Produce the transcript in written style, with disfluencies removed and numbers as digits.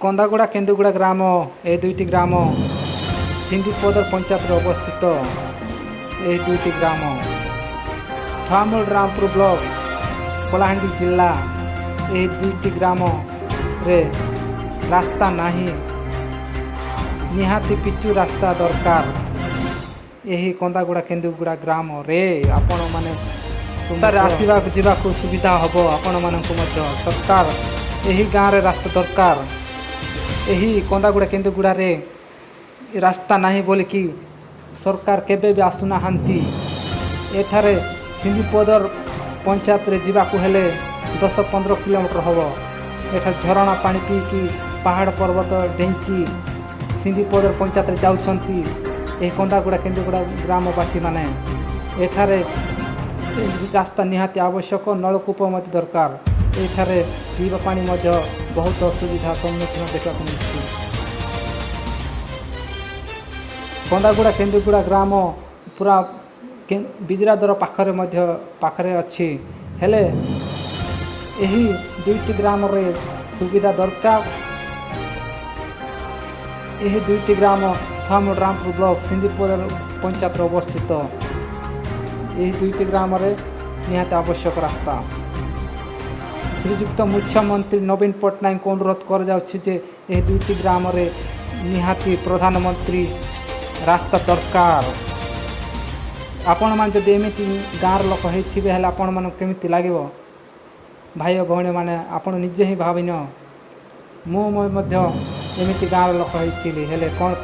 कंदागुड़ा केन्दुगुड़ा ग्राम ए दुईटी ग्राम सिंधुपदर पंचायत अवस्थित ए दुईटी ग्राम थुआमूल रामपुर ब्लॉक कलाहांडी जिला ए दुईटी ग्राम रे रास्ता नाही निहाती पिचु रास्ता दरकार यही कंदागुड़ा केन्दुगुड़ा ग्राम रे आपण माने आसवा जावाक सुविधा हम आपण मानक सरकार यही गाँव रे रास्ता दरकार यही कंदागुड़ा केन्दुगुड़ा रे रास्ता नहीं बोल कि सरकार केबे भी आसुना एठारे सिंधुपदर पंचायत रे जावाक हेले 10-15 किलोमीटर हम एठार झरणा पानी पीकी पहाड़ पर्वत डेंकी सिंधुपदर पंचायत रे जाउछंती यही कंदागुड़ा केन्दुगुड़ा ग्रामवासी माने एठारे रास्ता निहाती आवश्यक नलकूप मत दरकार एठारे पीवा पानी मध्य बहुत असुविधा सम्मुखीन देखा मिलुछि। कंदागुड़ा केन्दुगुड़ा ग्राम पूरा बिजरादर पाखरे अच्छी हेले यही दुईटी ग्राम रे सुविधा दरकार यही दुईटी ग्राम थुआमूल रामपुर ब्लॉक सिंधुपदर पंचायत अवस्थित यही दुईटी ग्राम रे निहाती आवश्यक रास्ता श्रीजुक्त मुख्यमंत्री नवीन पट्टनायक को अनुरोध कर जे यही दुईटी ग्राम रे निहाती प्रधानमंत्री रास्ता दरकार आपण मान जदि एमिति गाँव लोक होइथिबे हेले आपण मान केमिति लागिवो भाई भौणी माने आपण निजे ही भाविन मु एमिति गाँव लोक होइथिली हेले कोन